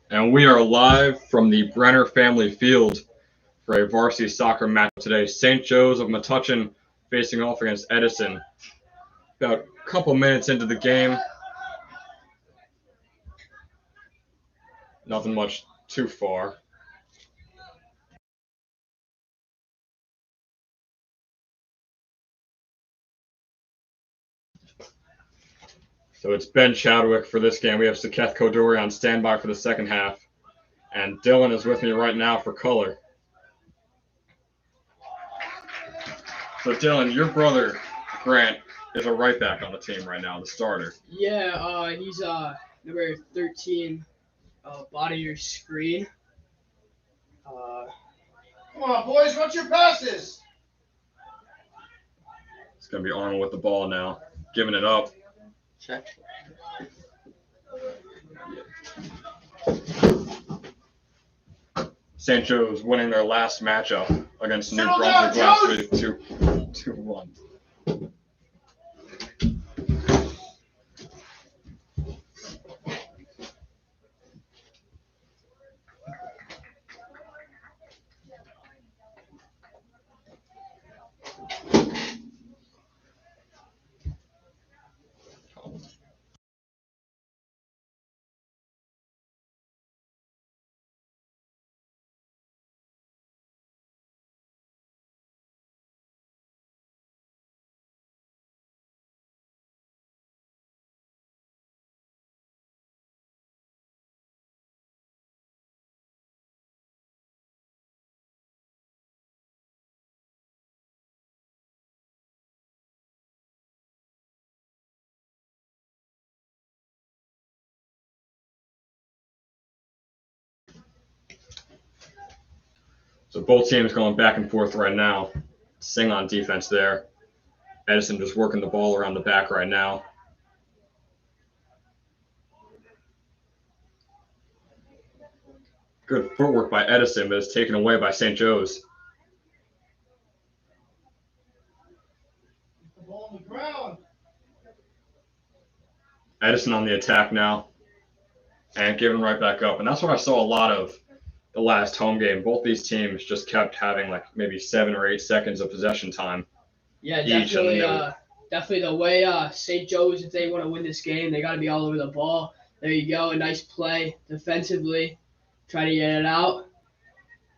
And we are live from the Brenner Family Field for a varsity soccer match today. St. Joe's of Metuchen facing off against Edison. About a couple minutes into the game. Nothing much too far. So it's Ben Chadwick for this game. We have Saketh Koduri on standby for the second half. And Dylan is with me right now for color. So Dylan, your brother Grant is a right back on the team right now, the starter. Yeah, he's number 13, bottom of your screen. Come on, boys, what's your passes? It's going to be Arnold with the ball now, giving it up. Check. St.Joes winning their last matchup against New Brunswick last week, 2-1. So both teams going back and forth right now. Sing on defense there. Edison just working the ball around the back right now. Good footwork by Edison, but it's taken away by St. Joe's. The ball on the ground. Edison on the attack now. And giving right back up. And that's what I saw a lot of the last home game. Both these teams just kept having like maybe 7 or 8 seconds of possession time. Yeah, each, definitely the way St. Joe's, if they want to win this game, they got to be all over the ball. There you go, a nice play defensively, trying to get it out,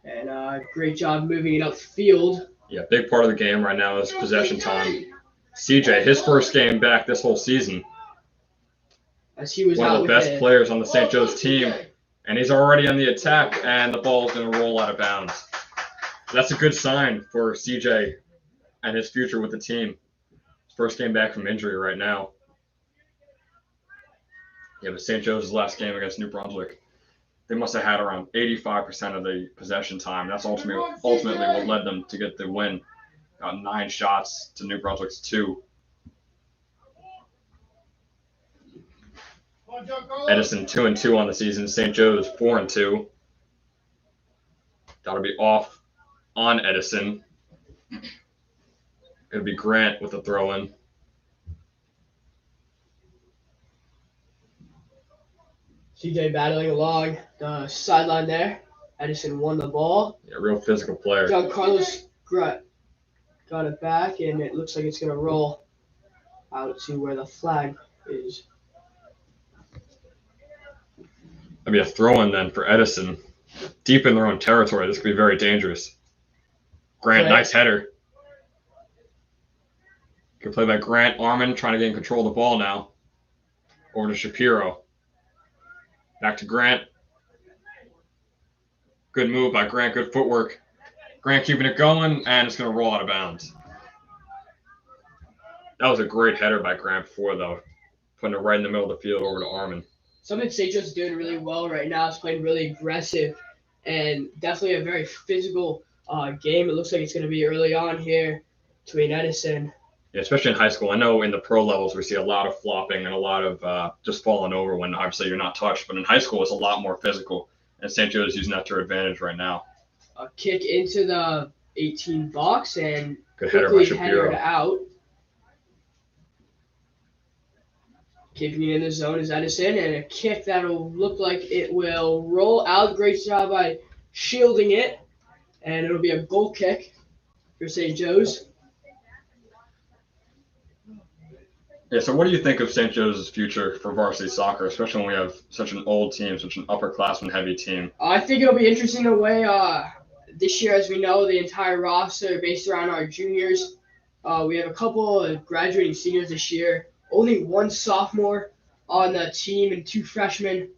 and great job moving it upfield. Yeah, big part of the game right now is possession time. CJ, his first game back this whole season. As he was one of the best players on the St. Joe's team, and he's already on the attack, and the ball's going to roll out of bounds. That's a good sign for CJ and his future with the team. His first game back from injury right now. Yeah, but St. Joe's last game against New Brunswick, they must have had around 85% of the possession time. That's ultimately what led them to get the win. Got 9 shots to New Brunswick's 2. Edison 2-2 on the season. St. Joe's 4-2. That'll be off on Edison. It'll be Grant with the throw-in. CJ battling along the sideline there. Edison won the ball. Yeah, real physical player. John Carlos got it back, and it looks like it's going to roll out to where the flag is. That'd be a throw-in then for Edison. Deep in their own territory. This could be very dangerous. Grant, nice header. Good play by Grant. Armin trying to get in control of the ball now. Over to Shapiro. Back to Grant. Good move by Grant. Good footwork. Grant keeping it going, and it's going to roll out of bounds. That was a great header by Grant before, though. Putting it right in the middle of the field over to Armin. Something St. Joe's is doing really well right now. It's playing really aggressive and definitely a very physical game. It looks like it's going to be early on here between Edison. Yeah, especially in high school. I know in the pro levels we see a lot of flopping and a lot of just falling over when obviously you're not touched. But in high school it's a lot more physical. And St. Joe's is using that to their advantage right now. A kick into the 18 box and good header by Shapiro. Headered out. Keeping it in the zone is Edison, and a kick that'll look like it will roll out. Great job by shielding it, and it'll be a goal kick for St. Joe's. Yeah, so what do you think of St.Joes' future for varsity soccer, especially when we have such an old team, such an upperclassman-heavy team? I think it'll be interesting the way this year, as we know, the entire roster based around our juniors. We have a couple of graduating seniors this year, only one sophomore on the team and two freshmen.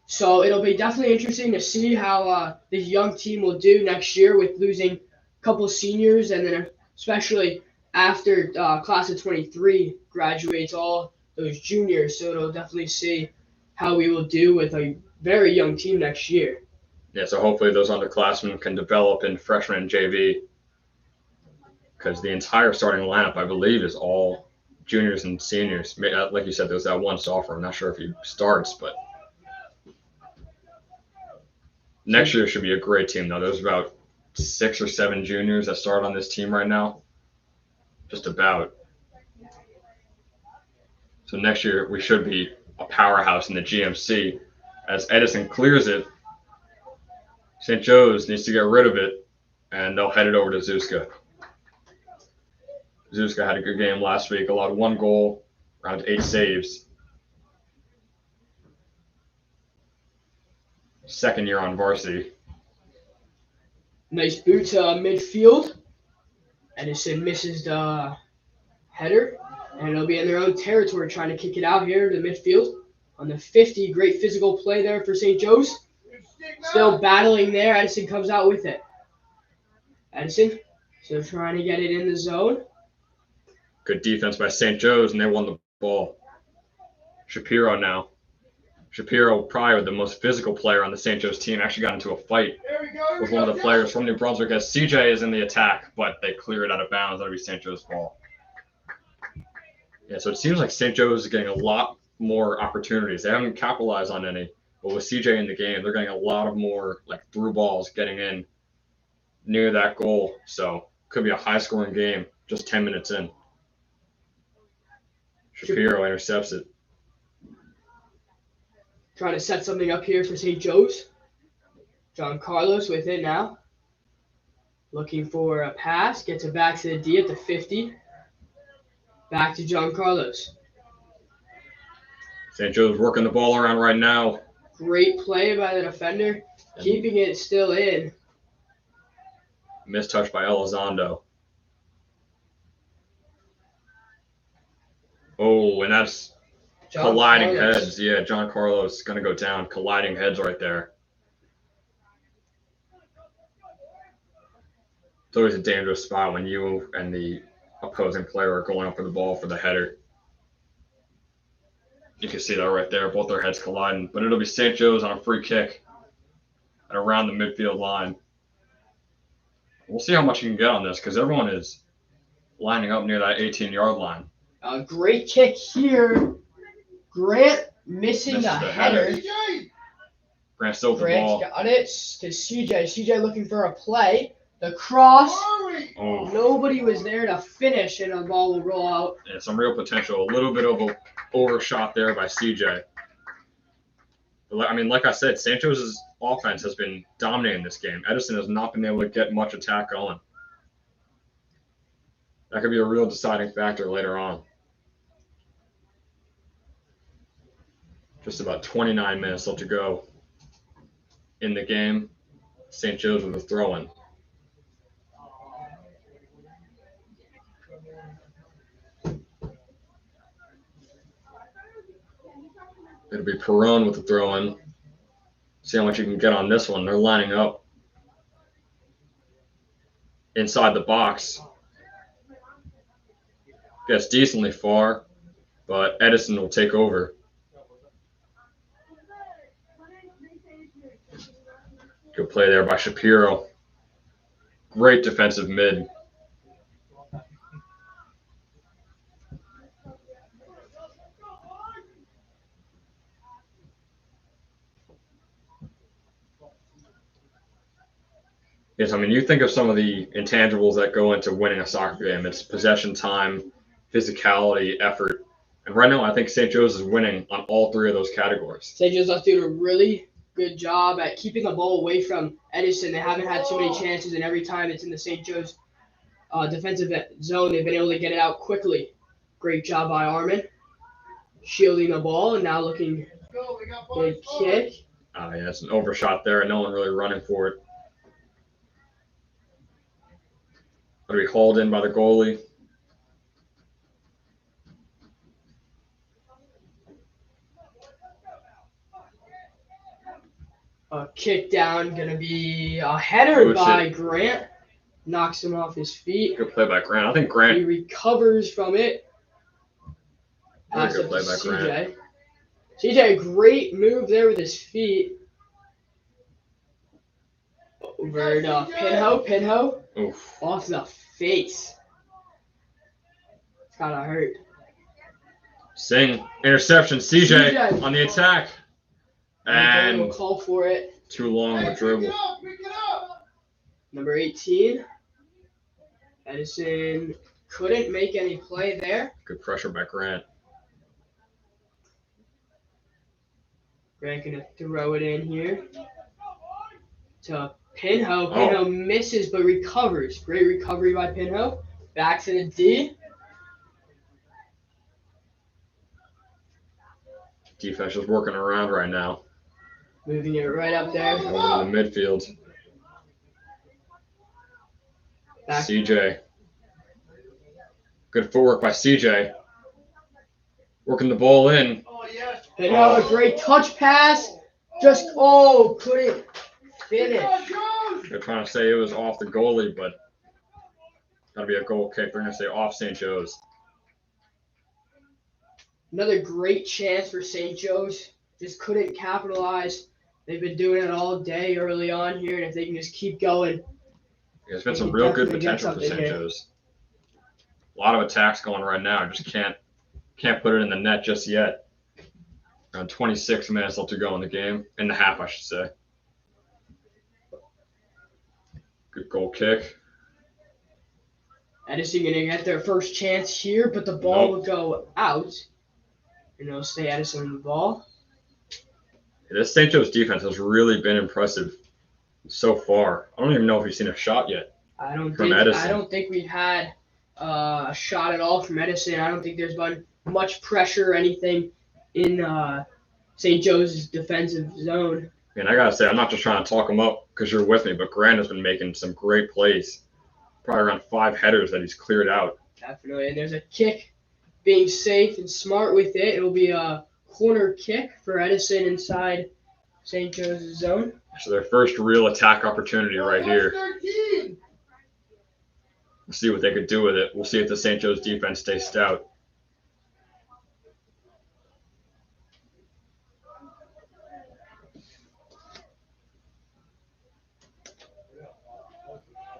So it'll be definitely interesting to see how this young team will do next year with losing a couple seniors, and then especially after class of 23 graduates all those juniors. So it'll definitely see how we will do with a very young team next year. Yeah, so hopefully those underclassmen can develop in freshman and JV, because the entire starting lineup, I believe, is all juniors and seniors. Like you said, there's that one sophomore. I'm not sure if he starts, but next year should be a great team, though. There's about 6 or 7 juniors that start on this team right now. Just about. So next year we should be a powerhouse in the GMC. As Edison clears it, St. Joe's needs to get rid of it, and they'll head it over to Zuzka. Zuzka had a good game last week, allowed 1 goal, around 8 saves. Second year on varsity. Nice boot to midfield. Edison misses the header, and it'll be in their own territory trying to kick it out here to midfield. On the 50, great physical play there for St. Joe's. Still battling there. Edison comes out with it. Edison still trying to get it in the zone. Good defense by St. Joe's, and they won the ball. Shapiro now. Shapiro, probably the most physical player on the St. Joe's team, actually got into a fight with one of the players from New Brunswick as CJ is in the attack, but they clear it out of bounds. That'll be St. Joe's ball. Yeah, so it seems like St. Joe's is getting a lot more opportunities. They haven't capitalized on any, but with CJ in the game, they're getting a lot of more through balls getting in near that goal. So could be a high-scoring game just 10 minutes in. Shapiro intercepts it. Trying to set something up here for St. Joe's. John Carlos with it now. Looking for a pass. Gets it back to the D at the 50. Back to John Carlos. St. Joe's working the ball around right now. Great play by the defender. Keeping it still in. Mistouch by Elizondo. Oh, and that's John colliding Carlos. heads. Yeah, John Carlos is going to go down. Colliding heads right there. It's always a dangerous spot when you and the opposing player are going up for the ball for the header. You can see that right there. Both their heads colliding. But it'll be St. Joe's on a free kick and around the midfield line. We'll see how much you can get on this because everyone is lining up near that 18-yard line. A great kick here. Grant missing the header. Grant still with the Grant ball. got it to CJ. CJ looking for a play. The cross. Oh, Nobody was there to finish, and the ball will roll out. yeah, some real potential. A little bit of an overshot there by CJ. But, I mean, like I said, St. Joe's offense has been dominating this game. Edison has not been able to get much attack going. That could be a real deciding factor later on. Just about 29 minutes left to go in the game. St. Joe's with a throw-in. It'll be Perone with the throw-in. See how much you can get on this one. They're lining up inside the box. Gets decently far, but Edison will take over. Good play there by Shapiro. Great defensive mid. Yes, I mean, you think of some of the intangibles that go into winning a soccer game. It's possession time, physicality, effort. And right now, I think St.Joes is winning on all three of those categories. St.Joes is doing a really good job at keeping the ball away from Edison. They haven't had too many chances, and every time it's in the St.Joes defensive zone, they've been able to get it out quickly. Great job by Armin, shielding the ball, and now looking good kick. Yeah, it's an overshot there, and no one really running for it. Going to be hauled in by the goalie. A kick down, going to be a header by Grant. Knocks him off his feet. Good play by Grant. I think Grant. He recovers from it. Really good play by Grant. CJ, a great move there with his feet. Over to Pinho. Oof. Off the face. It's gotta hurt. Sing. Interception. CJ on the attack. And we'll call for it. Too long of a dribble. Number 18. Edison couldn't make any play there. Good pressure by Grant. Grant gonna throw it in here to Pinho. Pinho misses but recovers. Great recovery by Pinho. Back to the D. Defense is working around right now. Moving it right up there. Over to the midfield. CJ. Good footwork by CJ. Working the ball in. Pinho, a great touch pass. Just, couldn't finish. They're trying to say it was off the goalie, but that'll be a goal kick. They're going to say off St.Joes. Another great chance for St.Joes. Just couldn't capitalize. They've been doing it all day early on here, and if they can just keep going. There's been some real good potential for St.Joes. A lot of attacks going right now. Just can't put it in the net just yet. Around 26 minutes left to go in the game. In the half, I should say. Good goal kick. Edison going to get their first chance here, but the ball will go out. And it'll stay Edison in the ball. This St.Joes defense has really been impressive so far. I don't even know if we've seen a shot yet. I don't Edison. think we've had a shot at all from Edison. I don't think there's been much pressure or anything in St.Joes' defensive zone. And I got to say, I'm not just trying to talk him up because you're with me, but Grant has been making some great plays. Probably around 5 headers that he's cleared out. Definitely. And there's a kick, being safe and smart with it. It'll be a corner kick for Edison inside St.Joes' zone. So their first real attack opportunity right here. We'll see what they could do with it. We'll see if the St.Joes defense stays stout.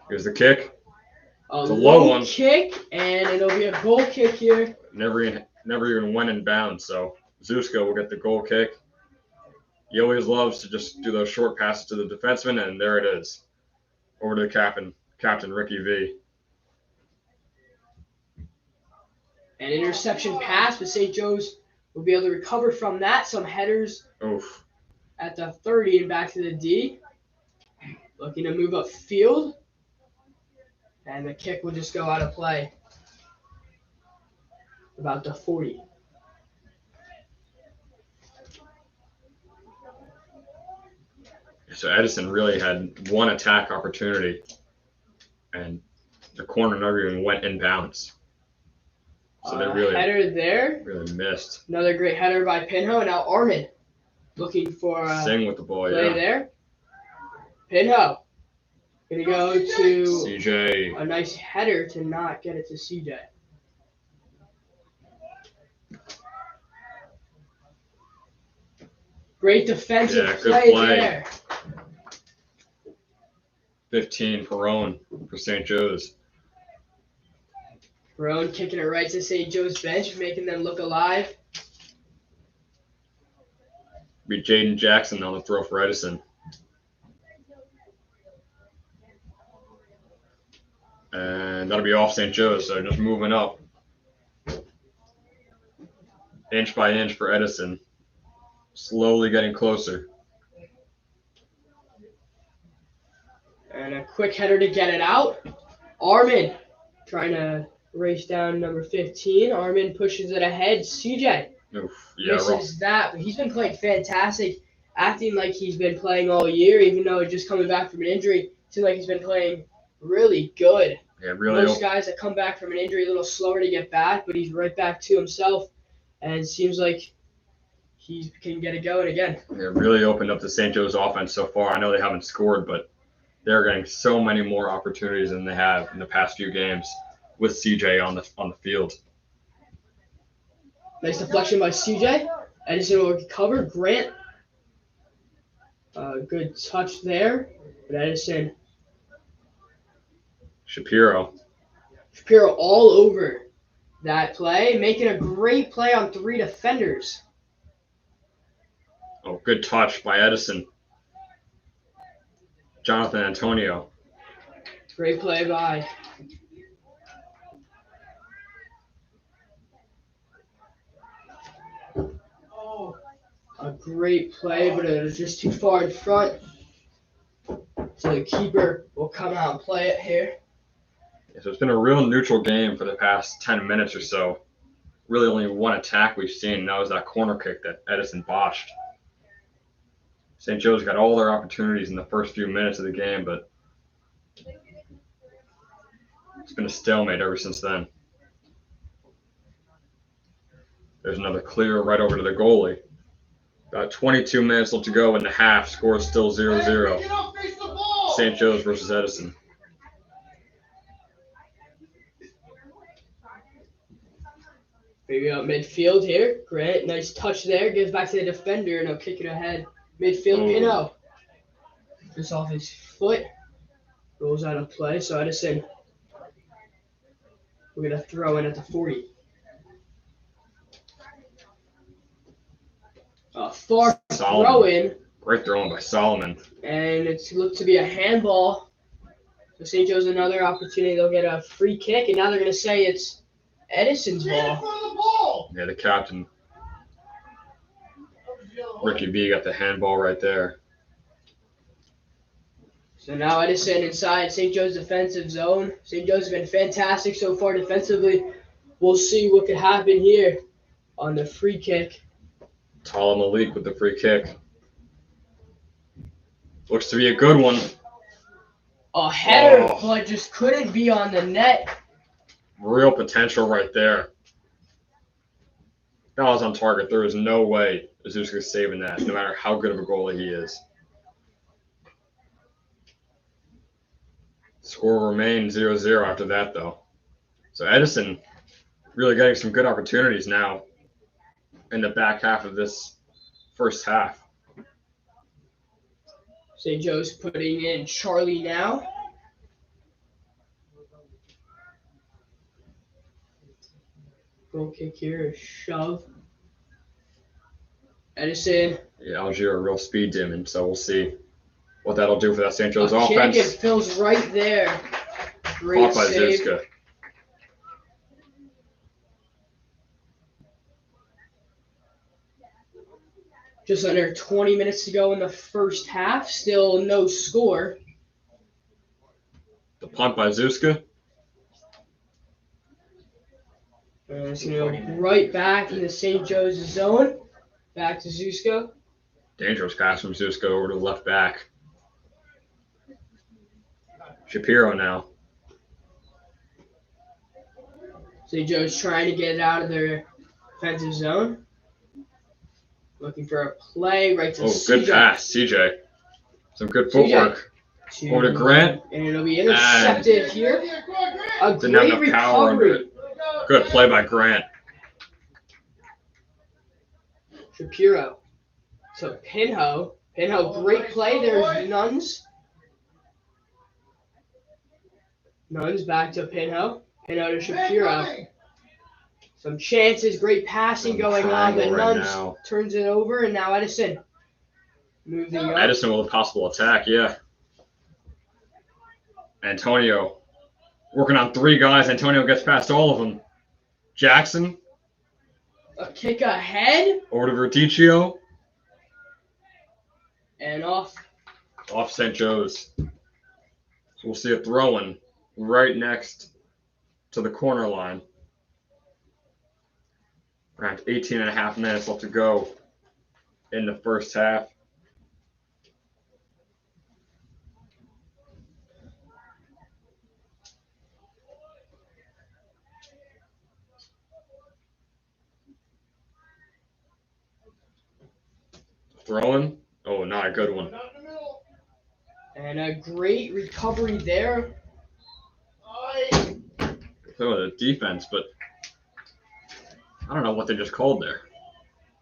Here's the kick. A low one. Kick, and it'll be a goal kick here. Never even went in bounds, so Zuska will get the goal kick. He always loves to just do those short passes to the defenseman, and there it is. Over to the Captain Ricky V. An interception pass, but St.Joes will be able to recover from that. Some headers at the 30 and back to the D. Looking to move up field. And the kick will just go out of play. About the 40. So Edison really had one attack opportunity, and the corner never even went in bounds. So they really header there. Really missed. Another great header by Pinho, and now Armin looking for Sing with the ball, play there. Pinho gonna go to CJ. A nice header to not get it to CJ. Great defensive play there. 15 Perone for St.Joes. Perone kicking it right to St.Joes' bench, making them look alive. Be Jaden Jackson on the throw for Edison. And that'll be off St.Joes, so just moving up. Inch by inch for Edison. Slowly getting closer. And a quick header to get it out. Armin trying to race down number 15. Armin pushes it ahead. CJ misses that, but he's been playing fantastic, acting like he's been playing all year, even though he's just coming back from an injury. Seems like he's been playing really good. Yeah, really. Most guys that come back from an injury a little slower to get back, but he's right back to himself, and it seems like he can get it going again. It really opened up the St.Joes offense so far. I know they haven't scored, but they're getting so many more opportunities than they have in the past few games with CJ on the field. Nice deflection by CJ. Edison will recover. Grant, good touch there. But Edison. Shapiro all over that play, making a great play on 3 defenders. Oh, good touch by Edison. Jonathan Antonio. Great play by a great play, but it was just too far in front. So the keeper will come out and play it here. Yeah, so it's been a real neutral game for the past 10 minutes or so. Really only one attack we've seen, and that was that corner kick that Edison botched. St. Joe's got all their opportunities in the first few minutes of the game, but it's been a stalemate ever since then. There's another clear right over to the goalie. About 22 minutes left to go in the half. Score is still 0-0. St. Joe's versus Edison. Maybe out midfield here. Grant, nice touch there. Gives back to the defender, and he'll kick it ahead. Midfield, Pino. Just off his foot. Rolls out of play. So Edison, we're going to throw in at the 40. Far throw in. Great throwing by Solomon. And it's looked to be a handball. So St. Joe's another opportunity. They'll get a free kick, and now they're going to say it's Edison's ball. Yeah, the captain, Ricky B, got the handball right there. So now Edison inside St. Joe's defensive zone. St. Joe's has been fantastic so far defensively. We'll see what could happen here on the free kick. Tala Malik with the free kick. Looks to be a good one. A header, but just couldn't be on the net. Real potential right there. That was on target. There is no way Azuska's saving that, no matter how good of a goalie he is. Score remained 0-0 after that, though. So Edison really getting some good opportunities now in the back half of this first half. St. Joe's putting in Charlie now. Goal kick here, a shove. Edison. Yeah, Algier a real speed demon, so we'll see what that'll do for that St. Joe's offense. Kick, it fills right there. Great by save. Zuzka. Just under 20 minutes to go in the first half. Still no score. The punt by Zuzka. And it's going to go right back into St. Joe's zone. Back to Zuzka. Dangerous pass from Zuzka over to the left back. Shapiro now. St. Joe's trying to get it out of their defensive zone. Looking for a play right to CJ. Oh, good pass, CJ. Some good footwork. Over to Grant. And it'll be intercepted here. A Didn't have great enough power under recovery. it. Good play by Grant. Shapiro. So Pinho. Pinho, great play. There's Nuns. Nuns back to Pinho. Pinho to Shapiro. Some chances, great passing going on, but Nuns turns it over, and now Edison moving up. Edison with a possible attack, yeah. Antonio working on 3 guys. Antonio gets past all of them. Jackson A kick ahead Over to Verticcio. and off. Off St.Joes. So we'll see a throw-in right next to the corner line. Around 18 and a half minutes left to go in the first half. Throwing. Oh, not a good one. Not in the middle. And a great recovery there. Aye. So the defense, but I don't know what they just called there.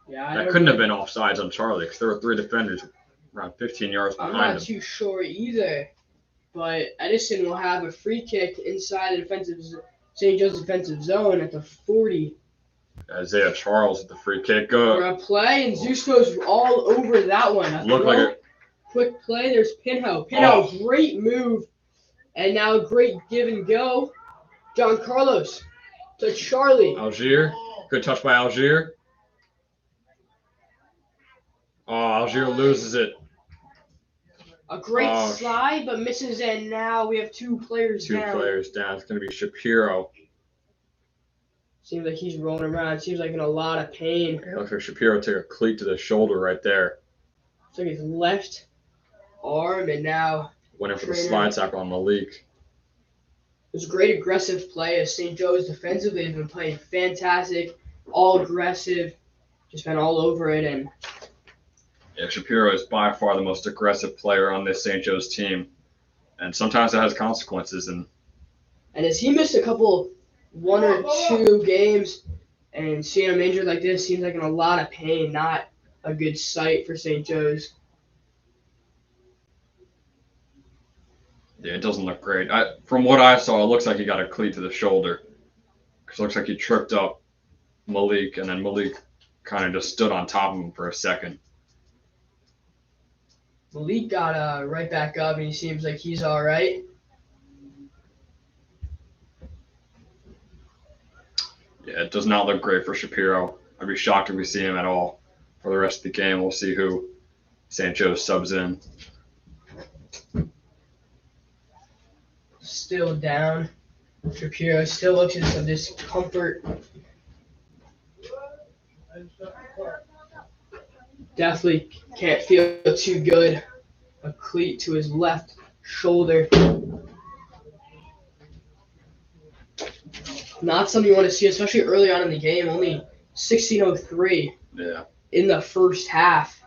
Yeah, I That don't couldn't have know. been offsides on Charlie because there were 3 defenders around 15 yards I'm behind not him. too sure either. But Edison will have a free kick inside the defensive St. Joe's defensive zone at the 40 Isaiah Charles with the free kick. for a play, and Zeus goes all over that one. A Looked like a quick play. There's Pinho. Pinho, Oh. great move, and now a great give and go. John Carlos to Charlie. Algier. Good touch by Algier. Oh, Algier loses it. A great Oh. slide, but misses, and now we have 2 players 2 down. players down. It's going to be Shapiro. Seems like he's rolling around. Seems like in a lot of pain. It looks like Shapiro took a cleat to the shoulder right there. It's like his left arm, and now Went in for the Trainer. slide tackle on Malik. it was a great aggressive play as St. Joe's defensively has been playing fantastic, all aggressive, just been all over it, and Yeah, Shapiro is by far the most aggressive player on this St. Joe's team. And sometimes that has consequences. And as he missed a couple, 1 or 2 games, and seeing him injured like this seems like in a lot of pain, not a good sight for St. Joe's. yeah, it doesn't look great. From what I saw, it looks like he got a cleat to the shoulder. Because it looks like he tripped up Malik, and then Malik kind of just stood on top of him for a second. Malik got right back up, and he seems like he's all right. Yeah, it does not look great for Shapiro. I'd be shocked if we see him at all for the rest of the game. We'll see who St. Joe's subs in. Still down. Shapiro still looks at some discomfort. Definitely can't feel too good. A cleat to his left shoulder. Not something you want to see, especially early on in the game. Only 16:03 Yeah. in the first half.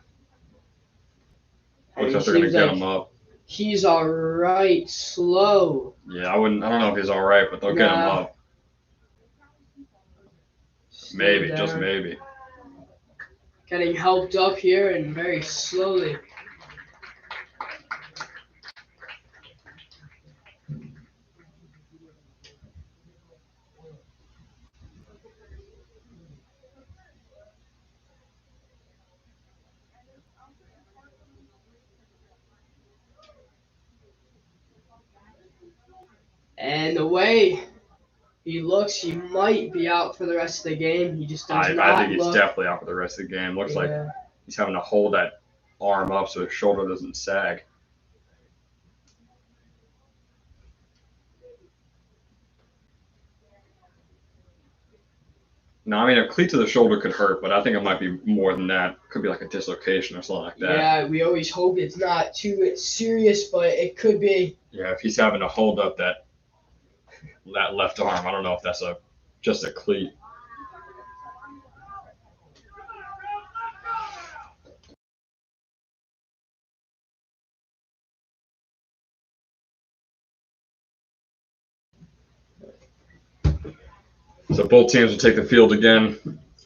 Looks And like it they're going to seems get like him up. he's all right, slow. Yeah, I don't know if he's all right, but they'll get him Nah. up. Still Maybe, down. just maybe. Getting helped up here and very slowly. And the way he looks, he might be out for the rest of the game. He just does not I think he's look. definitely out for the rest of the game. Looks like Yeah. he's having to hold that arm up so his shoulder doesn't sag. No, I mean, a cleat to the shoulder could hurt, but I think it might be more than that. Could be like a dislocation or something like that. Yeah, we always hope it's not too serious, but it could be. Yeah, if he's having to hold up that left arm, I don't know if that's just a cleat. So both teams will take the field again.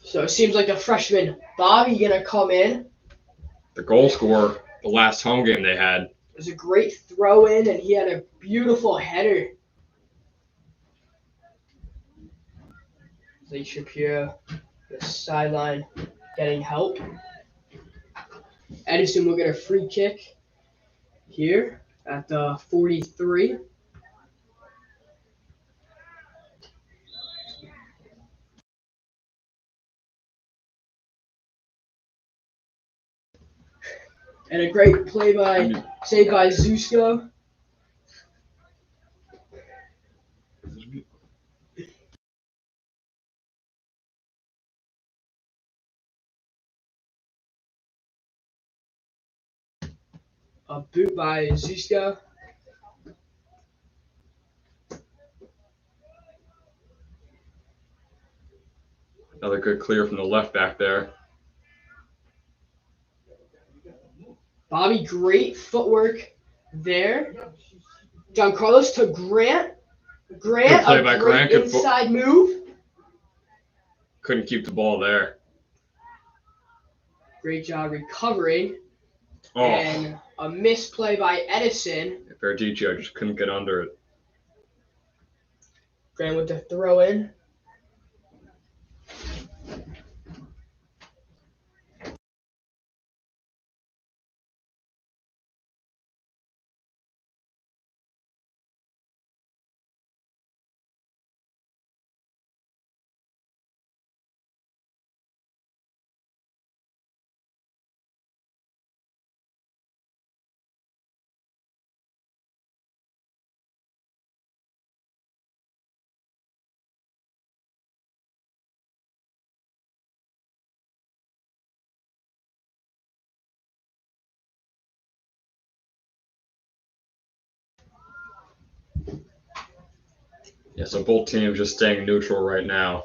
So it seems like the freshman Bobby gonna come in. The goal scorer, the last home game they had. It was a great throw in, and he had a beautiful header. Zay Shapiro, the sideline, getting help. Edison will get a free kick here at the 43. And a great play saved by Zusko. A boot by Zusko. Another good clear from the left back there. Bobby, great footwork there. John Carlos to Grant. Grant, Good play a by great Grant. inside move. Couldn't keep the ball there. Great job recovering. Oh, And a misplay by Edison. Verdicio just couldn't get under it. Grant with the throw in. Yeah, so both teams just staying neutral right now.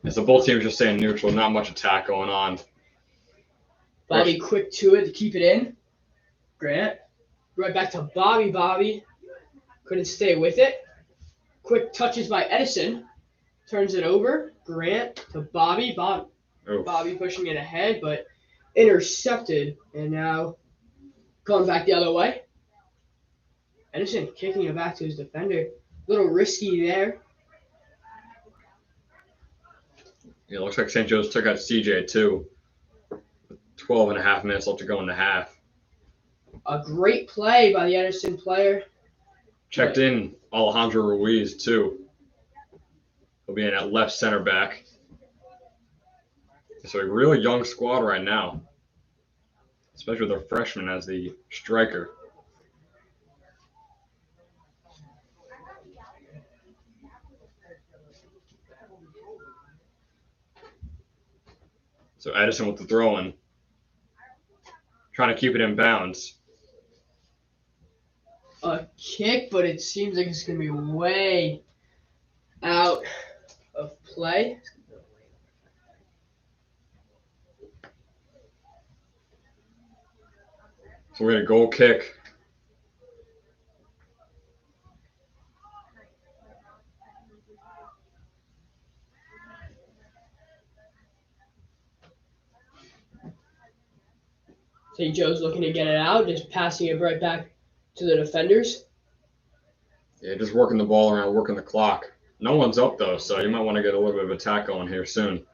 Yeah, so both teams just staying neutral. Not much attack going on. Bobby quick to it to keep it in. Grant. Right back to Bobby. Bobby couldn't stay with it. Quick touches by Edison. Turns it over. Grant to Bobby. Bobby pushing it ahead, but intercepted. And now going back the other way. Edison kicking it back to his defender. A little risky there. Yeah, looks like St.Joes took out CJ too. 12 and a half minutes left to go in the half. A great play by the Edison player. Checked in Alejandro Ruiz too. He'll be in at left center back. So a really young squad right now, especially with their freshman as the striker. So Edison with the throw-in, trying to keep it in bounds. A kick, but it seems like it's going to be way out of play. So we had a goal kick. St.Joes looking to get it out, just passing it right back to the defenders. Yeah, just working the ball around, working the clock. No one's up though, so you might want to get a little bit of attack going here soon.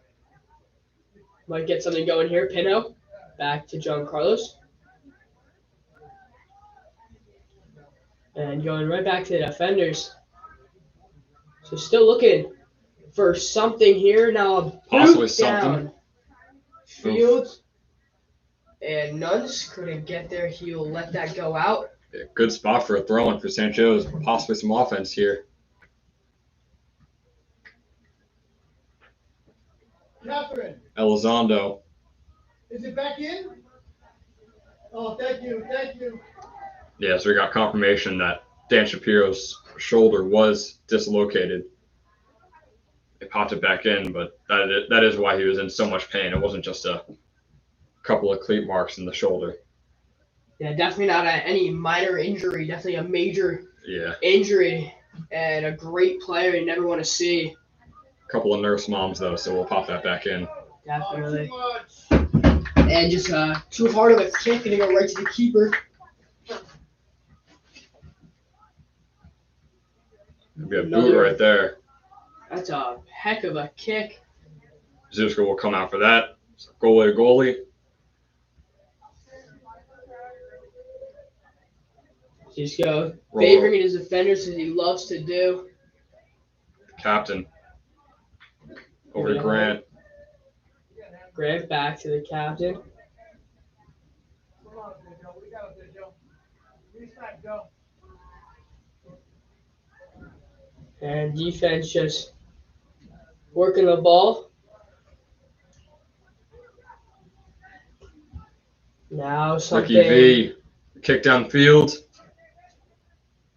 Might get something going here. Pino back to John Carlos. And going right back to the defenders. So still looking for something here. Now a Possibly boot something. down. Fields And Nuns couldn't get there. He'll let that go out. Yeah, good spot for a throw-in for St.Joes. Possibly some offense here. Catherine, Elizondo. is it back in? Oh, thank you, thank you. Yeah, so we got confirmation that Dan Shapiro's shoulder was dislocated. They popped it back in, but that is why he was in so much pain. It wasn't just a couple of cleat marks in the shoulder. Yeah, definitely not any minor injury. Definitely a major Yeah, injury. And a great player you never want to see. a couple of nurse moms though, so we'll pop that back in. Definitely. Oh, too much. And just too hard of a kick and it go right to the keeper. We have boot right there. That's a heck of a kick. Zuska will come out for that. So goalie to goalie. Just go Roll. favoring his defenders as he loves to do. Captain. Over to Grant. Grant back to the captain. Come on, Joe. We got it, Joe. Restart, Joe. And defense just working the ball. Now something. Ricky V. Kick downfield.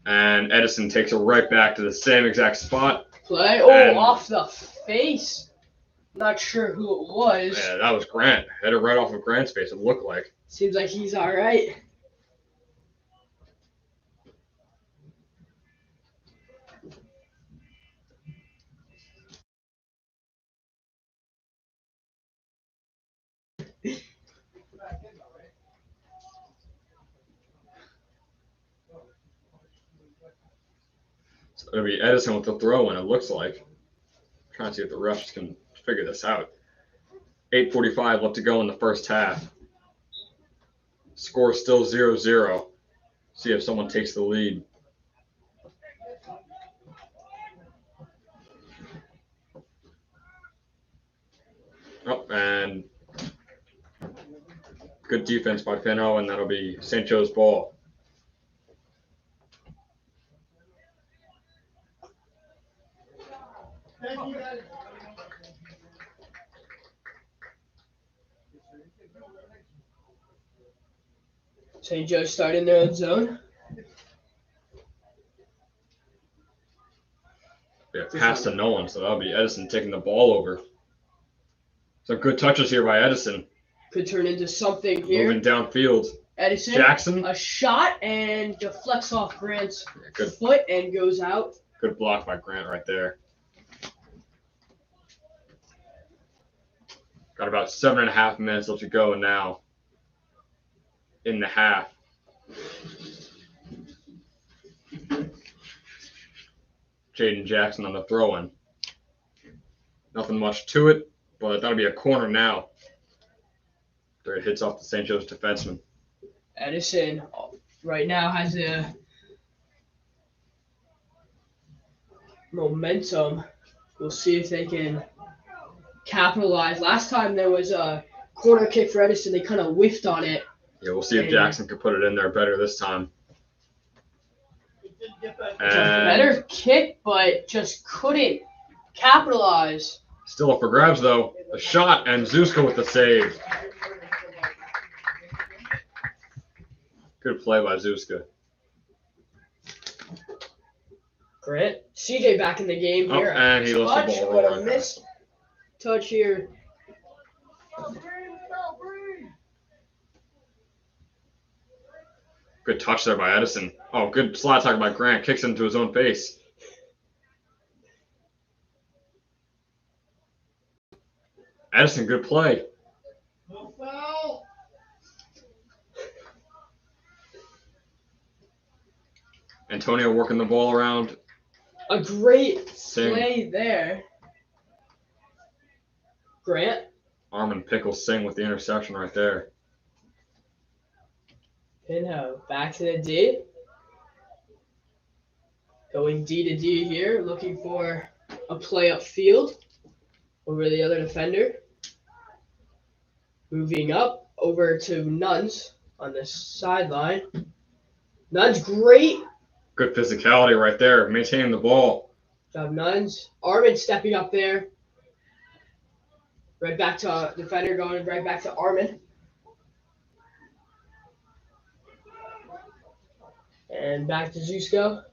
And Edison takes it right back to the same exact spot. Play. Oh, And- off the face. Not sure who it was. Yeah, that was Grant. Hit it right off of Grant's face, it looked like. Seems like he's all right. So it'll be Edison with the throw in, it looks like. Trying to see if the refs can figure this out. 8:45 left to go in the first half. Score still 0-0. See if someone takes the lead. Oh, and good defense by Pino, and that'll be St.Joes' ball. Thank you, guys. St.Joes starting their own zone. Yeah, pass to no one, so that'll be Edison taking the ball over. Some good touches here by Edison. Could turn into something here. Moving downfield. Edison. Jackson. A shot and deflects off Grant's Yeah, good, foot and goes out. good block by Grant right there. Got about 7.5 minutes left to go now in the half. Jaden Jackson on the throw-in. Nothing much to it, but that'll be a corner now. After it hits off the St. Joe's defenseman. Edison right now has a momentum. We'll see if they can capitalize. Last time there was a corner kick for Edison. They kind of whiffed on it. Yeah, we'll see if Jackson can put it in there better this time. It's a And better kick, but just couldn't capitalize. still up for grabs, though. The shot, and Zuska with the save. Good play by Zuska. Grant. CJ back in the game Oh, here. and he lets the Touch, ball but roll a right missed touch here. Good touch there by Edison. Oh, good slot tackle by Grant. Kicks into his own face. Edison, good play. No foul. Antonio working the ball around. A great Sing. play there. Grant. Armin Pickles Sing with the interception right there. Pinho back to the D. Going D to D here, looking for a play upfield over the other defender. Moving up. over to Nuns on the sideline. Nuns, great Good physicality right there, maintaining the ball. job, Nuns. Armin stepping up there. Right back to defender, going right back to Armin. And back to Zusko.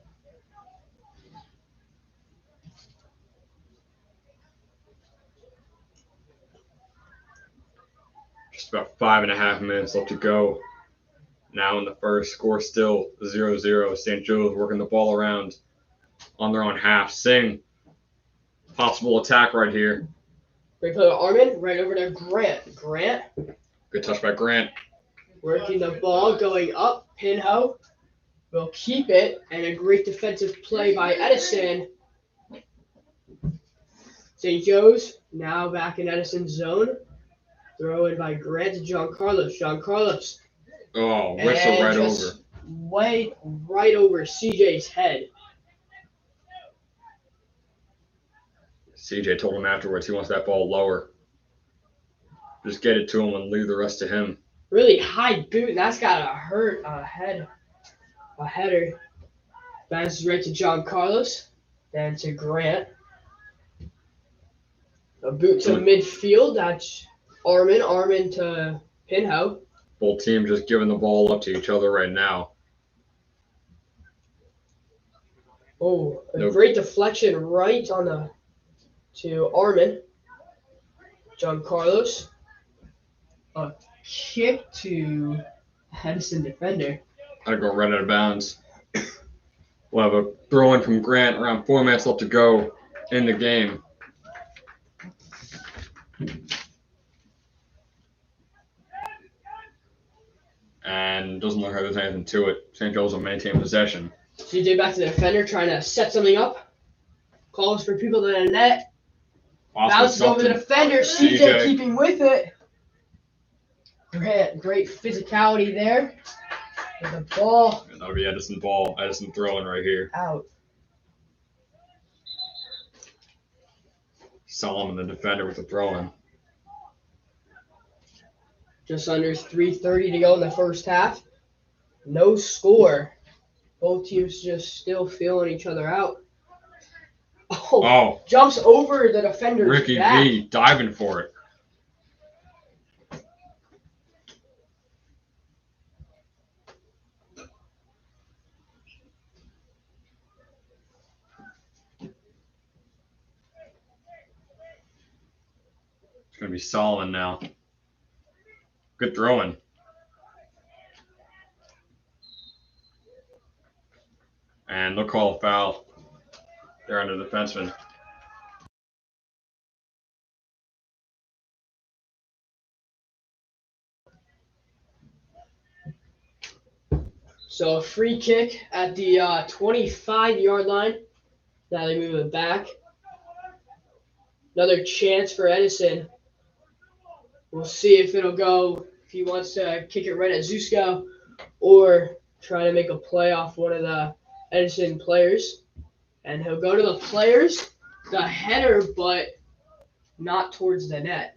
Just about 5.5 minutes left to go. Now in the first, score still 0-0. St. Joe's working the ball around on their own half. Sing. Possible attack right here. Great play to Armin. Right over to Grant. Grant Good touch by Grant. working the ball, going up. Pinho will keep it. And a great defensive play by Edison. St. Joe's now back in Edison's zone. Throw in by Grant to John Carlos. John Carlos. Oh, whistle And right just over. Way right over CJ's head. CJ told him afterwards he wants that ball lower. Just get it to him and leave the rest to him. Really high boot. That's gotta hurt a header. Bounces right to John Carlos. Then to Grant. A boot to midfield. That's Armin. Armin to Pinho. Both teams just giving the ball up to each other right now. Oh, a Nope. great deflection right on to Armin. John Carlos. A kick to Edison defender. Gotta go right out of bounds. We'll have a throw in from Grant. Around 4 minutes left to go in the game. And doesn't look like there's anything to it. St. Joe's will maintain possession. CJ back to the defender, trying to set something up. Calls for people to the net. Bounces over the defender. CJ keeping with it. Great physicality there. With the ball And that'll be Edison ball. Edison throwing right here. out. Solomon, the defender, with the throw in. Just under 3:30 to go in the first half. No score. Both teams just still feeling each other out. Oh, Jumps over the defender's Ricky back. V diving for it. It's going to be Solomon now. Good throwing. And they'll call a foul. They're under the defenseman. So a free kick at the 25-yard line. Now they move it back. Another chance for Edison. We'll see if it'll go, if he wants to kick it right at Zusko or try to make a play off one of the Edison players. And he'll go to the players, the header, but not towards the net.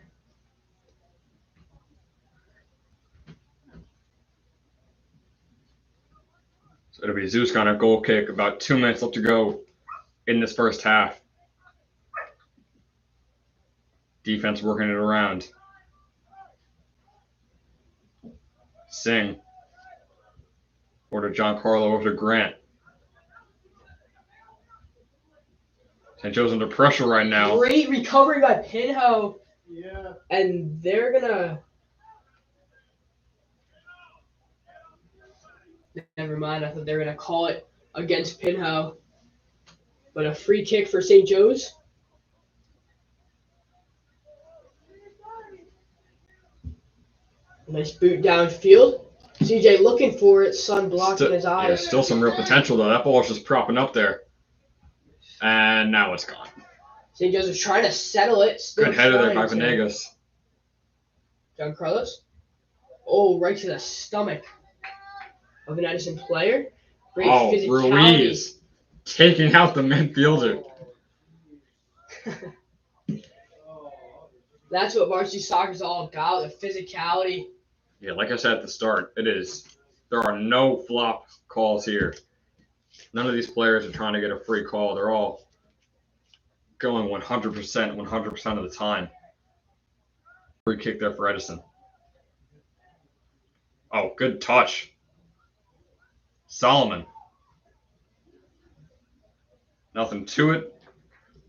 So it'll be Zeus on a goal kick. About 2 minutes left to go in this first half. Defense working it around. Sing. Over to John Carlo, over to Grant. St.Joe's under pressure right now. Great recovery by Pinho. Yeah. And they're going to... Never mind, I thought they were going to call it against Pinho. But a free kick for St. Joe's. Nice boot downfield. CJ looking for it, sun blocking his eyes. Yeah, still some real potential, though. That ball's just propping up there. And now it's gone. St. Joe's is trying to settle it. Still Good header there by trying to. Venegas. John Carlos. Oh, right to the stomach of an Edison player. Great physicality. Ruiz taking out the midfielder. That's what varsity soccer is all about, the physicality. Yeah, like I said at the start, there are no flop calls here. None of these players are trying to get a free call. They're all going 100% of the time. Free kick there for Edison. Oh, good touch. Solomon. Nothing to it.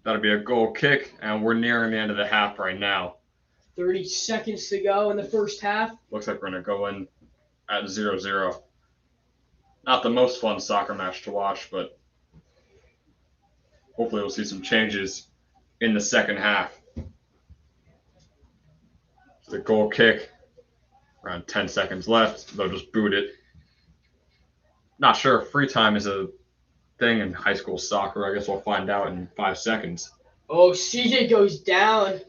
That'll be a goal kick, and we're nearing the end of the half right now. 30 seconds to go in the first half. Looks like we're going to go in at 0-0. Not the most fun soccer match to watch, but hopefully we'll see some changes in the second half. The goal kick, around 10 seconds left. They'll just boot it. Not sure if free time is a thing in high school soccer. I guess we'll find out in 5 seconds. Oh, CJ goes down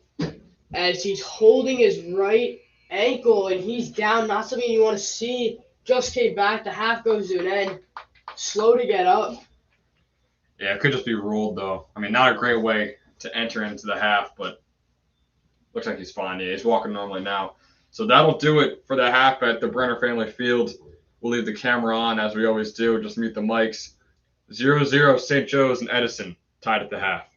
as he's holding his right ankle, and he's down. Not something you want to see. Just came back. The half goes to an end. Slow to get up. Yeah, it could just be ruled, though. I mean, not a great way to enter into the half, but looks like he's fine. Yeah, he's walking normally now. So that'll do it for the half at the Brenner Family Field. We'll leave the camera on, as we always do. Just mute the mics. 0-0 St. Joe's and Edison tied at the half.